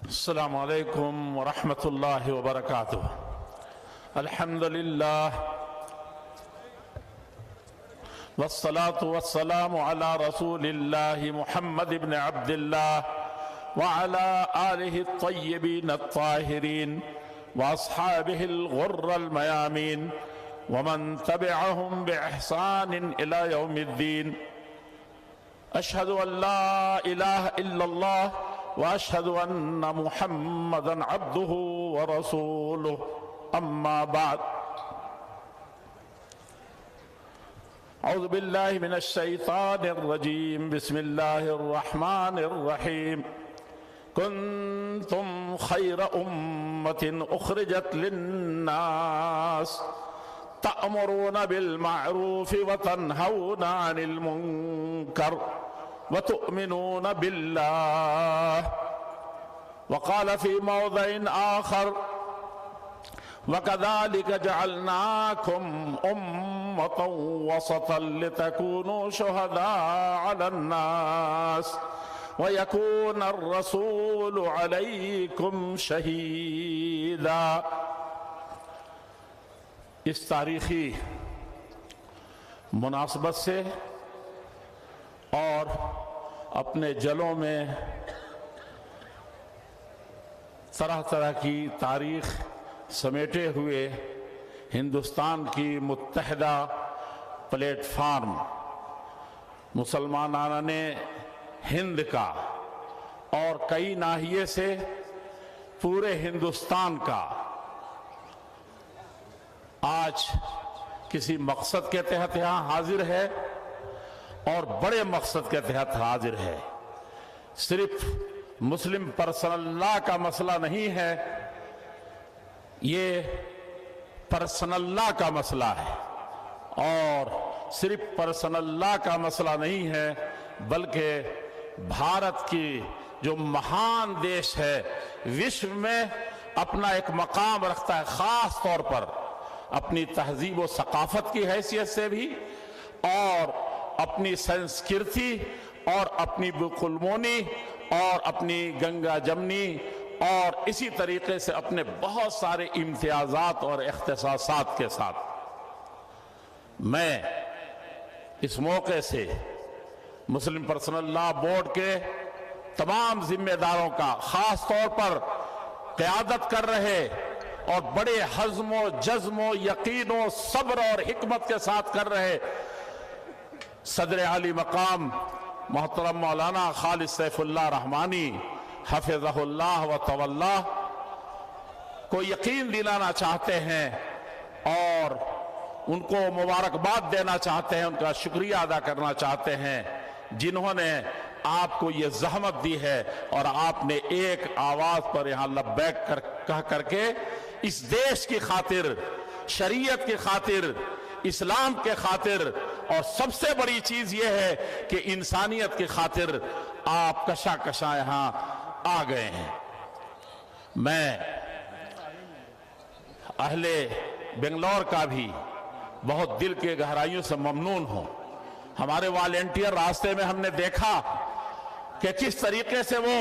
السلام علیکم ورحمۃ اللہ وبرکاتہ۔ الحمد للہ والصلاة والسلام علی رسول اللہ محمد بن عبد اللہ وعلی آلہ الطیبین الطاہرین واصحابہ الغر المیامین ومن تبعهم بإحسان الى یوم الدین۔ اشہد ان لا الہ الا اللہ واشہد ان محمدا عبدہ ورسولہ، اما بعد۔ اعوذ باللہ من الشیطان الرجیم، بسم اللہ الرحمن الرحیم۔ کنتم خیر امت اخرجت للناس تأمرون بالمعروف وتنہون عن المنکر وتؤمنون باللہ۔ وقال في موضع آخر وَكَذَلِكَ جَعَلْنَاكُمْ أُمَّةً وَسَطًا لِتَكُونُوا شُهَدَاءَ عَلَى النَّاسِ وَيَكُونَ الرَّسُولُ عَلَيْكُمْ شَهِيدًا۔ اس تاریخی مناسبت سے اور اپنے جلوں میں طرح طرح کی تاریخ سمیٹے ہوئے ہندوستان کی متحدہ پلیٹ فارم مسلمانان ہند کا اور کئی ناحیے سے پورے ہندوستان کا آج کسی مقصد کے تحت یہاں حاضر ہے اور بڑے مقصد کے تحت حاضر ہے۔ صرف مسلم پرسنل لا کا مسئلہ نہیں ہے، یہ پرسنل لا کا مسئلہ ہے، اور صرف پرسنل لا کا مسئلہ نہیں ہے بلکہ بھارت کی جو مہان دیش ہے، وشو میں اپنا ایک مقام رکھتا ہے، خاص طور پر اپنی تہذیب و ثقافت کی حیثیت سے بھی، اور اپنی سنسکرتی اور اپنی بکلمونی اور اپنی گنگا جمنی اور اسی طریقے سے اپنے بہت سارے امتیازات اور اختصاصات کے ساتھ۔ میں اس موقع سے مسلم پرسنل لا بورڈ کے تمام ذمہ داروں کا، خاص طور پر قیادت کر رہے اور بڑے حزم و جزم و یقین و صبر اور حکمت کے ساتھ کر رہے صدر عالی مقام محترم مولانا خالد سیف اللہ رحمانی حفظہ اللہ و طولہ کو یقین دلانا چاہتے ہیں اور ان کو مبارکباد دینا چاہتے ہیں، ان کا شکریہ ادا کرنا چاہتے ہیں جنہوں نے آپ کو یہ زحمت دی ہے اور آپ نے ایک آواز پر یہاں لبیک کہہ کر کے اس دیش کی خاطر، شریعت کی خاطر، اسلام کے خاطر، اور سب سے بڑی چیز یہ ہے کہ انسانیت کی خاطر آپ کشا کشا یہاں آ گئے ہیں۔ میں اہل بنگلور کا بھی بہت دل کے گہرائیوں سے ممنون ہوں۔ ہمارے والنٹیئر راستے میں ہم نے دیکھا کہ کس طریقے سے وہ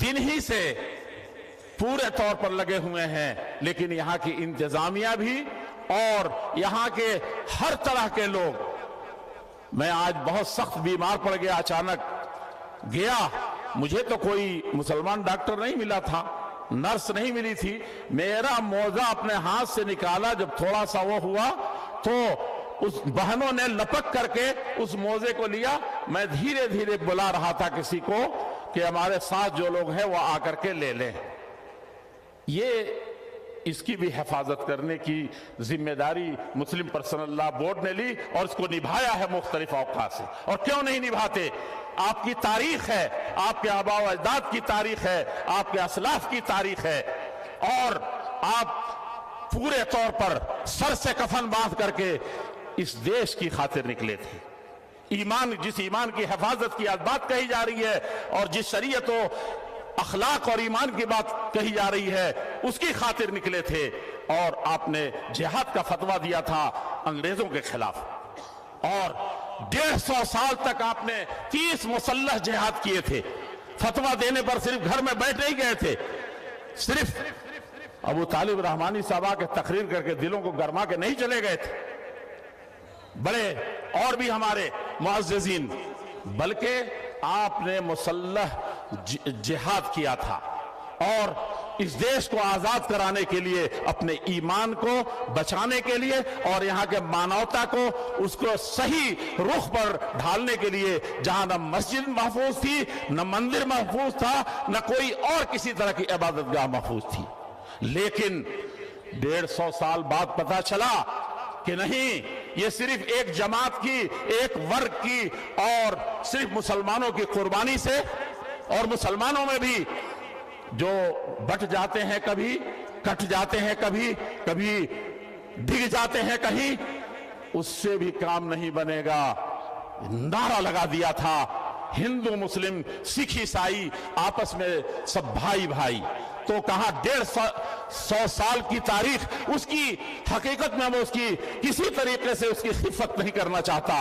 دن ہی سے پورے طور پر لگے ہوئے ہیں، لیکن یہاں کی انتظامیہ بھی اور یہاں کے ہر طرح کے لوگ۔ میں آج بہت سخت بیمار پڑ گیا، اچانک گیا، مجھے تو کوئی مسلمان ڈاکٹر نہیں ملا تھا، نرس نہیں ملی تھی، میرا موزہ اپنے ہاتھ سے نکالا، جب تھوڑا سا وہ ہوا تو اس بہنوں نے لپک کر کے اس موزے کو لیا۔ میں دھیرے دھیرے بلا رہا تھا کسی کو کہ ہمارے ساتھ جو لوگ ہیں وہ آ کر کے لے لیں۔ یہ اس کی بھی حفاظت کرنے کی ذمہ داری مسلم پرسنل لا بورڈ نے لی اور اس کو نبھایا ہے مختلف اوقات سے۔ اور کیوں نہیں نبھاتے؟ آپ کی تاریخ ہے، آپ کے آباء و اجداد کی تاریخ ہے، آپ کے اسلاف کی تاریخ ہے، اور آپ پورے طور پر سر سے کفن باندھ کر کے اس دیش کی خاطر نکلے تھے۔ جس ایمان کی حفاظت کی بات کہی جا رہی ہے اور جس شریعت و اخلاق اور ایمان کی بات کہی جا رہی ہے اس کی خاطر نکلے تھے، اور آپ نے جہاد کا فتویٰ دیا تھا انگریزوں کے خلاف، اور 150 سال تک آپ نے 30 مسلح جہاد کیے تھے۔ फतवा देने पर सिर्फ घर में बैठ नहीं गए थे, सिर्फ अबू तालिब रहमानी साहब के तकरीर करके दिलों को गरमा के नहीं चले गए थे, बड़े और भी हमारे मुअज़्ज़िज़ीन, बल्कि आपने मुसल्लह जिहाद किया था और इस देश को आजाद कराने के लिए, अपने ईमान को बचाने के लिए और यहाँ के मानवता को उसको सही रुख पर ढालने के लिए, जहां न मस्जिद महफूज थी, न मंदिर महफूज था, न कोई और किसी तरह की इबादतगाह महफूज थी। लेकिन 150 साल बाद पता चला कि नहीं, ये सिर्फ एक जमात की, एक वर्ग की और सिर्फ मुसलमानों की कुर्बानी से, और मुसलमानों में भी जो बट जाते हैं, कभी कट जाते हैं, कभी डिग जाते हैं कहीं, उससे भी काम नहीं बनेगा। नारा लगा दिया था, हिंदू मुस्लिम सिख ईसाई आपस में सब भाई भाई। तो कहा 150 साल की तारीख, उसकी हकीकत में मैं उसकी किसी तरीके से उसकी खिफत नहीं करना चाहता।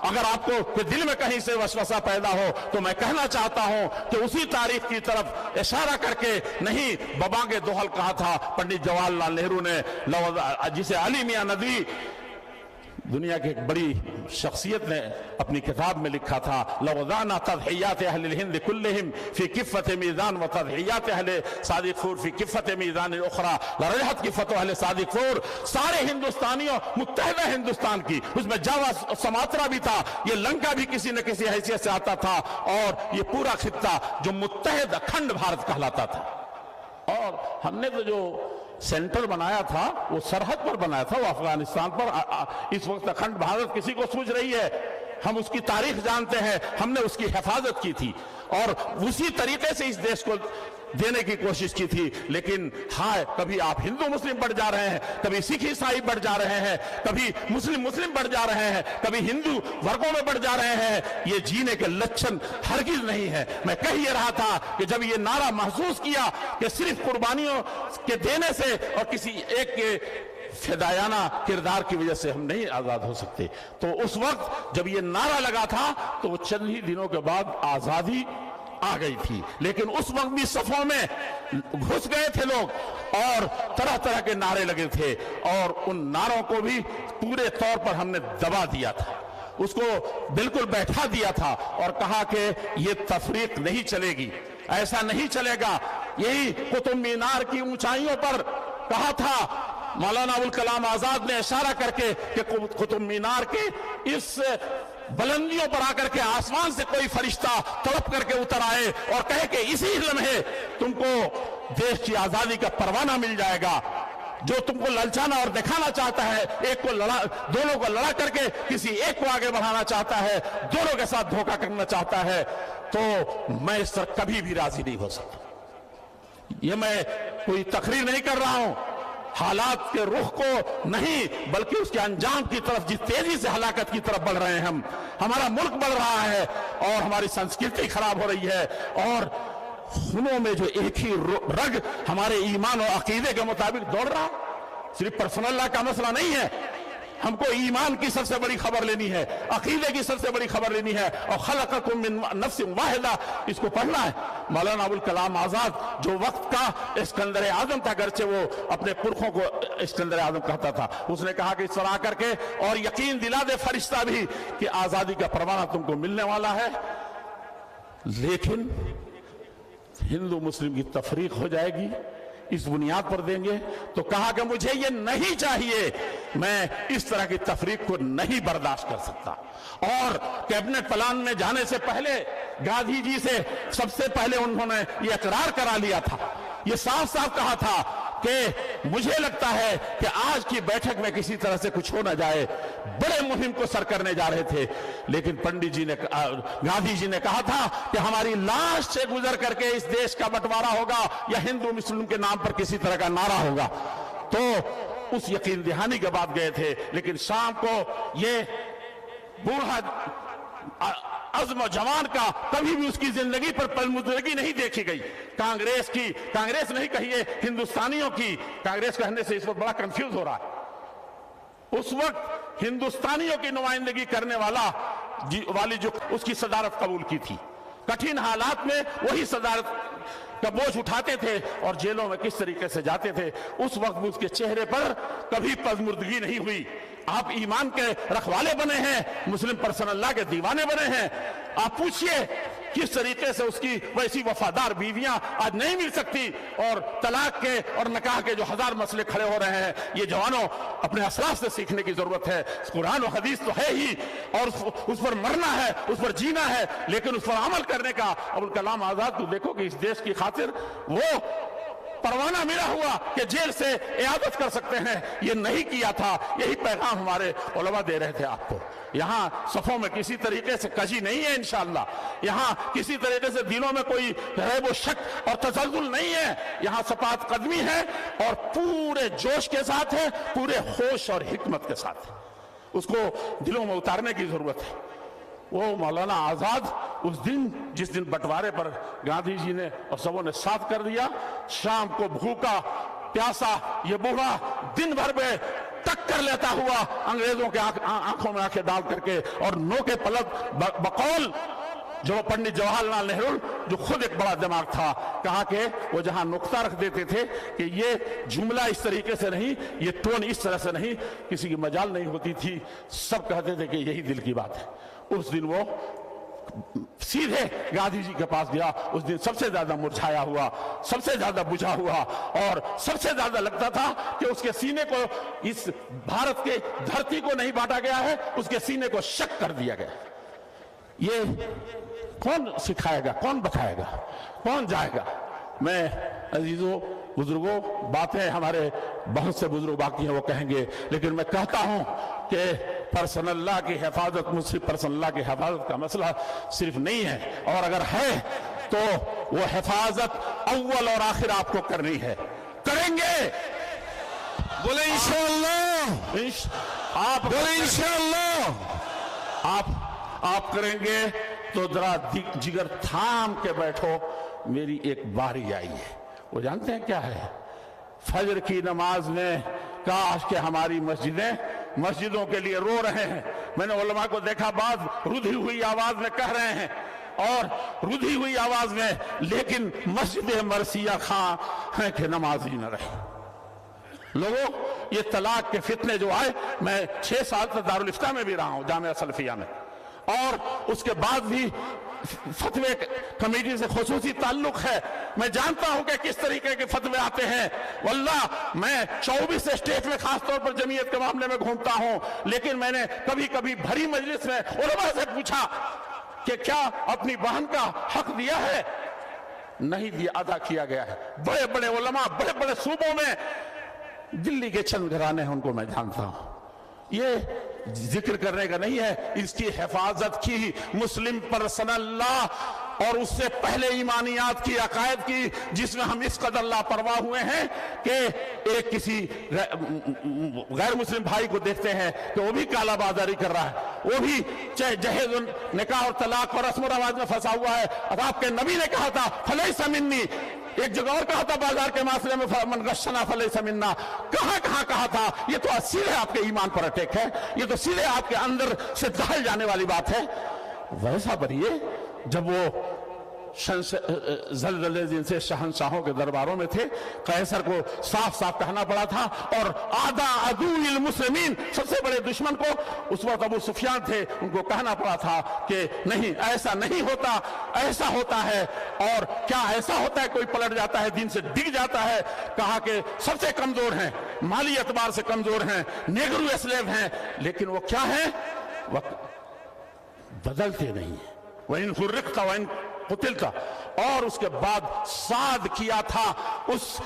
अगर आपको दिल में कहीं से वसवसा पैदा हो तो मैं कहना चाहता हूं कि उसी तारीख की तरफ इशारा करके नहीं, बबांगे दोहल कहा था पंडित जवाहरलाल नेहरू ने, जिसे अली मियां नदवी दुनिया की एक बड़ी शख्सियत ने अपनी किताब में लिखा था, लवज़ाना तज़हियात अहलिल हिंद कुल्लिहिम फी किफ़्फ़त मीज़ान व तज़हियात अहले सादिक़ूर फी किफ़्फ़त मीज़ान उख़रा लरजहत किफ़्फ़त अहले सादिक़ूर। सारे हिंदुस्तानियों, मुत्तहिदा हिंदुस्तान की, उसमें जावा समात्रा भी था, ये लंका भी किसी न किसी हैसियत से आता था, और ये पूरा खित्ता जो मुत्तहिद अखंड भारत कहलाता था। और हमने तो जो सेंटर बनाया था वो सरहद पर बनाया था, वो अफगानिस्तान पर। इस वक्त अखंड भारत किसी को सूझ रही है, हम उसकी तारीख जानते हैं, हमने उसकी हिफाजत की थी और उसी तरीके से इस देश को देने की कोशिश की थी। लेकिन हाँ, कभी आप हिंदू मुस्लिम बढ़ जा रहे हैं, कभी सिख ईसाई बढ़ जा रहे हैं, कभी मुस्लिम मुस्लिम बढ़ जा रहे हैं, कभी हिंदू वर्गों में बढ़ जा रहे हैं। ये जीने के लक्षण हरगिज नहीं है। मैं कह ये रहा था कि जब ये नारा महसूस किया कि सिर्फ कुर्बानियों के देने से और किसी एक के फिदायाना किरदार की वजह से हम नहीं आजाद हो सकते, तो उस वक्त जब ये नारा लगा था तो चंद ही दिनों के बाद आजादी आ गई थी। लेकिन उस वक्त भी सफों में घुस गए थे लोग और तरह तरह के नारे लगे थे, और उन नारों को भी पूरे तौर पर हमने दबा दिया था, उसको बिल्कुल बैठा दिया था और कहा कि ये तफरीक नहीं चलेगी, ऐसा नहीं चलेगा। यही कुतुब मीनार की ऊंचाइयों पर कहा था मौलाना अबुल कलाम आजाद ने, इशारा करके कि कुतुब मीनार के इस बुलंदियों पर आकर के आसमान से कोई फरिश्ता तड़प करके उतर आए और कहे कि इसी लम्हे तुमको देश की आजादी का परवाना मिल जाएगा। जो तुमको ललचाना और दिखाना चाहता है, एक को लड़ा, दोनों को लड़ा करके किसी एक को आगे बढ़ाना चाहता है, दोनों के साथ धोखा करना चाहता है, तो मैं इस पर कभी भी राजी नहीं हो सकता। ये मैं कोई तकरीर नहीं कर रहा हूं, हालात के रुख को नहीं बल्कि उसके अंजाम की तरफ, जिस तेजी से हलाकत की तरफ बढ़ रहे हैं हम, हमारा मुल्क बढ़ रहा है और हमारी संस्कृति खराब हो रही है, और खूनों में जो एक ही रग हमारे ईमान और अकीदे के मुताबिक दौड़ रहा, सिर्फ पर्सनल लॉ का मसला नहीं है, हमको ईमान की सबसे बड़ी खबर लेनी है, अकीदे की सबसे बड़ी खबर लेनी है, और खलक़कुम मिन नफ्सिन वाहिदा, इसको पढ़ना है। मौलाना अबुल कलाम आजाद जो वक्त का इस्कंदर आजम था, गरचे वो अपने पुरखों को इस्कंदर आजम कहता था, उसने कहा कि इस तरह करके और यकीन दिला दे फरिश्ता भी कि आजादी का परवाना तुमको मिलने वाला है, लेकिन हिंदू मुस्लिम की तफरीक हो जाएगी, इस बुनियाद पर देंगे। तो कहा कि मुझे ये नहीं चाहिए, मैं इस तरह की तफरीक को नहीं बर्दाश्त कर सकता। और कैबिनेट प्लान में जाने से पहले गांधी जी से सबसे पहले उन्होंने ये इकरार करा लिया था, ये साफ साफ कहा था कि मुझे लगता है कि आज की बैठक में किसी तरह से कुछ हो ना जाए। बड़े मुहिम को सर करने जा रहे थे, लेकिन पंडित जी ने, गांधी जी ने कहा था कि हमारी लाश से गुजर करके इस देश का बंटवारा होगा या हिंदू मुस्लिम के नाम पर किसी तरह का नारा होगा। तो उस यकीन दहानी के बाद गए थे, लेकिन शाम को ये बूढ़ा अज़्म जवान का कभी भी उसकी जिंदगी पर पलमुद्रगी नहीं देखी गई। कांग्रेस की, कांग्रेस नहीं कहिए हिंदुस्तानियों की, कांग्रेस कहने से इस वक्त बड़ा कंफ्यूज हो रहा है। उस वक्त हिंदुस्तानियों की नुमाइंदगी करने वाली जो उसकी सदारत कबूल की थी, कठिन हालात में वही सदारत का बोझ उठाते थे और जेलों में किस तरीके से जाते थे। उस वक्त भी उसके चेहरे पर कभी पजमुर्दगी नहीं हुई। आप ईमान के रखवाले बने हैं, मुस्लिम पर्सन अल्लाह के दीवाने बने हैं। आप पूछिए किस तरीके से उसकी वैसी वफादार बीवियां आज नहीं मिल सकती, और तलाक के और निकाह के जो हजार मसले खड़े हो रहे हैं, ये जवानों अपने असलाफ से सीखने की जरूरत है। कुरान और हदीस तो है ही, और उस पर मरना है, उस पर जीना है, लेकिन उस पर अमल करने का। अबुल कलाम आजाद को देखो कि इस देश की खातिर वो परवाना मिला हुआ कि जेल से इयादत कर सकते हैं, ये नहीं किया था। यही पैगाम हमारे उलमा दे रहे थे आपको। यहाँ सफों में किसी तरीके से कजी नहीं है इंशाअल्लाह, यहाँ किसी तरीके से दिलों में कोई रैब व शक और तसल्जुल नहीं है। यहाँ सपात कदमी है और पूरे जोश के साथ है, पूरे होश और हिकमत के साथ है। उसको दिलों में उतारने की जरूरत है। वो मौलाना आजाद उस दिन, जिस दिन बंटवारे पर गांधी जी ने और सबों ने साथ कर दिया, शाम को भूखा प्यासा ये बूढ़ा दिन भर में टक्कर लेता हुआ अंग्रेजों के आंखों में आंखें डाल करके, और नोके पलट बकौल जो पंडित जवाहरलाल नेहरू, जो खुद एक बड़ा दिमाग था, कहा कि वो जहां नुक्ता रख देते थे कि ये जुमला इस तरीके से नहीं, ये टोन इस तरह से नहीं, किसी की मजाल नहीं होती थी, सब कहते थे कि यही दिल की बात है। उस दिन वो सीधे गांधी जी के पास गया। उस दिन सबसे ज्यादा मुरझाया हुआ, सबसे ज्यादा बुझा हुआ, और सबसे ज्यादा लगता था कि उसके सीने को, इस भारत के धरती को नहीं बांटा गया है, उसके सीने को शक कर दिया गया। ये कौन सिखाएगा, कौन बताएगा, कौन जाएगा? मैं अजीजों बुजुर्गों, बातें हमारे बहुत से बुजुर्ग बाकी हैं, वो कहेंगे, लेकिन मैं कहता हूं कि पर्सन अल्लाह की हिफाजत, मुस्लिम पर्सन अल्लाह की हिफाजत का मसला सिर्फ नहीं है, और अगर है तो वो हिफाजत अव्वल और आखिर आपको करनी है। करेंगे, बोले इंशाअल्लाह, आप बोले इंशाअल्लाह, आप करेंगे तो जरा जिगर थाम के बैठो, मेरी एक बारी आई है। वो जानते हैं क्या है? फजर की नमाज में काश के हमारी मस्जिदों के लिए रो रहे हैं। मैंने उलमा को देखा, बाद रुधी हुई आवाज में कह रहे हैं, और रुधी हुई आवाज में, लेकिन मस्जिद मरसिया खां है कि नमाज ही न रहे। लोगों, ये तलाक के फितने जो आए, मैं 6 साल तक दारुल इफ्ता में भी रहा हूं, जामिया सलफिया में, और उसके बाद भी फतवे कमेटी से खुसूसी ताल्लुक है। मैं जानता हूं कि किस तरीके के फतवे आते हैं। वल्लाह मैं 24 स्टेट में खास तौर पर जमीयत के मामले में घूमता हूं, लेकिन मैंने कभी कभी भरी मजलिस में उलमा से पूछा कि क्या अपनी बहन का हक दिया है? नहीं दिया, अदा किया गया है। बड़े बड़े उलमा, बड़े बड़े सूबों में, दिल्ली के चंद घराने हैं, उनको मैं जानता हूं। ये जिक्र करने का नहीं है, इसकी हिफाजत की मुस्लिम पर्सनल लॉ, और उससे पहले ईमानियात की, अकायद की, जिसमें हम इस कदर लापरवाह हुए हैं कि एक किसी गैर मुस्लिम भाई को देखते हैं कि वो भी कालाबाजारी कर रहा है, वो भी चाहे जहेज निकाह और तलाक और रस्म रवाज में फंसा हुआ है। अब आपके नबी ने कहा था फलैसा मिन्नी, एक जगह और कहा था बाजार के मासले में मन गश्शना फलैसा मिन्ना। कहां कहा था? ये तो सीधे आपके ईमान पर अटैक है, ये तो सीधे आपके अंदर से दहल जाने वाली बात है। वैसा बनिए जब वो जलजले जिनसे शहंशाहों के दरबारों में थे, कैसर को साफ साफ कहना पड़ा था, और आदा अदुल मुस्लिमीन, सबसे बड़े दुश्मन को उस वक्त अबू सुफियान थे, उनको कहना पड़ा था कि नहीं, ऐसा नहीं होता, ऐसा होता है। और क्या ऐसा होता है कोई पलट जाता है, दिन से डिग जाता है? कहा कि सबसे कमजोर हैं, माली एतबार से कमजोर हैं, नेगरू स्लेव हैं, लेकिन वो क्या है? वह बदलते नहीं है। वह इन हुर्रिक़्ता व इन कुतिलता। और उसके बाद साद किया था उस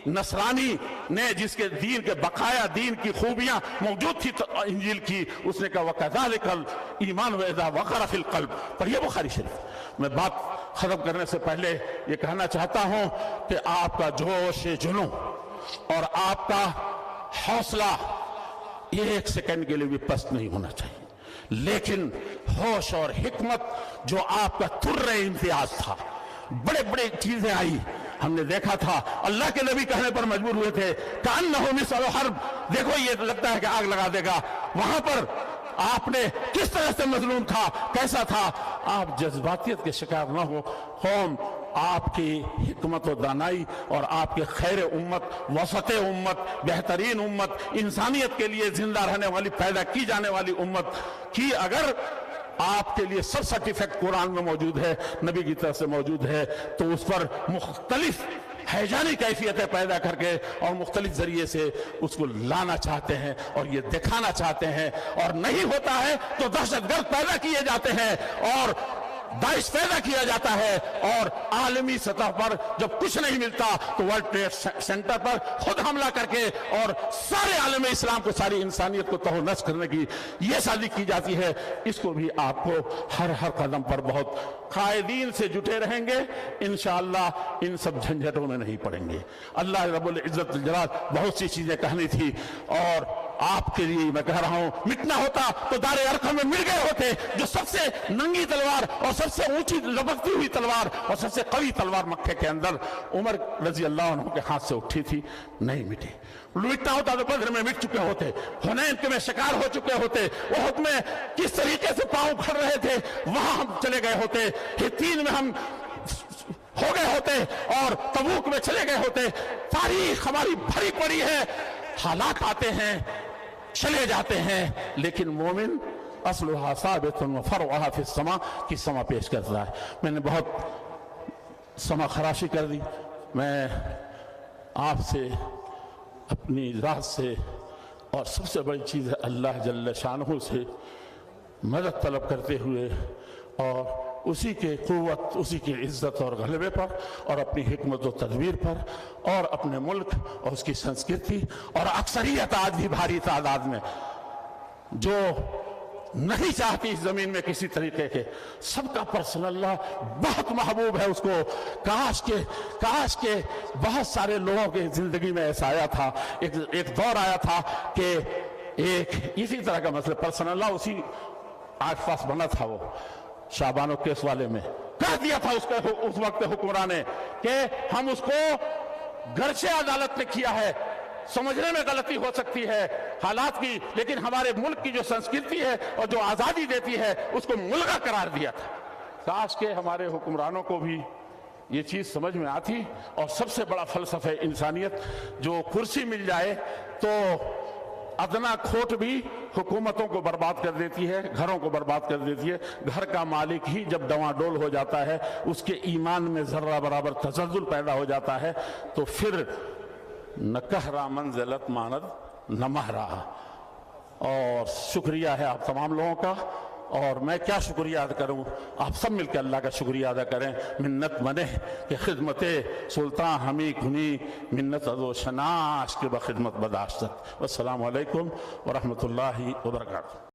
नसरानी ने, जिसके दीन के बकाया दीन की खूबियां मौजूद थी इंजील की, उसने कहा वकज़ालिकल ईमान व इज़ा वक़अ फ़िल क़ल्ब। पढ़िए बुखारी शरीफ। मैं बात खत्म करने से पहले ये कहना चाहता हूं कि आपका जोश जुनून और आपका हौसला ये एक सेकंड के लिए भी पस्त नहीं होना चाहिए, लेकिन होश और हिकमत जो आपका तुर्रे इम्तियाज था। बड़े बड़े चीजें आई, हमने देखा था, अल्लाह के नबी कहने पर मजबूर हुए थे, कान्नहु मिस्लु हर्ब, देखो ये लगता है कि आग लगा देगा। वहां पर आपने किस तरह से मजलूम था, कैसा था? آپ جذباتیت کے شکار نہ ہو. قوم آپ کی حکمت و دانائی اور آپ کے خیر امت، وسط امت، بہترین امت، انسانیت کے لیے زندہ رہنے والی، پیدا کی جانے والی امت کی اگر آپ کے لیے سب سرٹیفکیٹ قرآن میں موجود ہے، نبی کی طرف سے موجود ہے، تو اس پر مختلف ہیجانی کیفیتیں پیدا کر کے اور مختلف ذریعے سے اس کو لانا چاہتے ہیں اور یہ دکھانا چاہتے ہیں، اور نہیں ہوتا ہے تو دہشت گرد پیدا کیے جاتے ہیں اور داعش پیدا کیا جاتا ہے، اور عالمی سطح پر جب کچھ نہیں ملتا تو ورلڈ ٹریڈ سینٹر پر خود حملہ کر کے اور سارے عالم اسلام کو، ساری انسانیت کو تہو نشر کرنے کی یہ سازش کی جاتی ہے. اس کو بھی آپ کو ہر قدم پر بہت قائدین سے جٹے رہیں گے. انشاءاللہ ان سب جھنجھٹوں میں نہیں پڑیں گے. اللہ رب العزت الجلال بہت سی چیزیں کہنی تھی، اور آپ کے لیے میں کہہ رہا ہوں، مٹنا ہوتا تو دار ارقم میں مل گئے ہوتے. جو سب سے ننگی تلوار اور سب سے اونچی لبکتی ہوئی تلوار اور سب سے قوی تلوار مکے کے اندر عمر رضی اللہ عنہ کے ہاتھ سے اٹھی تھی، نہیں مٹی. مٹنا ہوتا تو بدر میں مٹ چکے ہوتے، حنین کے میں شکار ہو چکے ہوتے، احد میں کس طریقے سے پاؤں کھڑ رہے تھے وہاں ہم چلے گئے ہوتے، ہتین میں ہم ہو گئے ہوتے، اور تبوک میں چلے گئے ہوتے. تاریخ ہماری بھری پڑی ہے، حالات آتے ہیں چلے جاتے ہیں، لیکن مومن اصلها ثابت وفرعها في السماء کی سما پیش کرتا ہے. میں نے بہت سما خراشی کر دی. میں آپ سے اپنی ذات سے اور سب سے بڑی چیز ہے اللہ جل شانہ سے مدد طلب کرتے ہوئے اور اسی کے قوت، اسی کی عزت اور غلبے پر اور اپنی حکمت و تدبیر پر اور اپنے ملک اور اس کی سنسکرتی اور اکثریت آج بھی بھاری تعداد میں جو نہیں چاہتی اس زمین میں کسی طریقے کے، سب کا پرسنل اللہ بہت محبوب ہے اس کو. کاش کے بہت سارے لوگوں کے زندگی میں ایسا آیا تھا، ایک دور آیا تھا کہ ایک اسی طرح کا مسئلہ پرسنل اللہ اسی آس پاس بنا تھا. وہ شعبان و کیس والے میں کہہ دیا تھا اس وقت حکمران نے کہ ہم اس کو گرچہ عدالت نے کیا ہے، سمجھنے میں غلطی ہو سکتی ہے حالات کی، لیکن ہمارے ملک کی جو سنسکرتی ہے اور جو آزادی دیتی ہے اس کو ملغا قرار دیا تھا. کاش کہ ہمارے حکمرانوں کو بھی یہ چیز سمجھ میں آتی. اور سب سے بڑا فلسفہ انسانیت، جو کرسی مل جائے تو ادنا کھوٹ بھی حکومتوں کو برباد کر دیتی ہے، گھروں کو برباد کر دیتی ہے. گھر کا مالک ہی جب ڈواڈول ہو جاتا ہے، اس کے ایمان میں ذرہ برابر تزلزل پیدا ہو جاتا ہے، تو پھر نہ کہرا منزلت ماند نہ مہرا. اور شکریہ ہے آپ تمام لوگوں کا، اور میں کیا شکریہ ادا کروں، آپ سب مل کے اللہ کا شکریہ ادا کریں. منت منہ کہ خدمت سلطان ہمی کنی، منت ازو شناش کے بخدمت بداشت. والسلام علیکم ورحمۃ اللہ وبرکاتہ.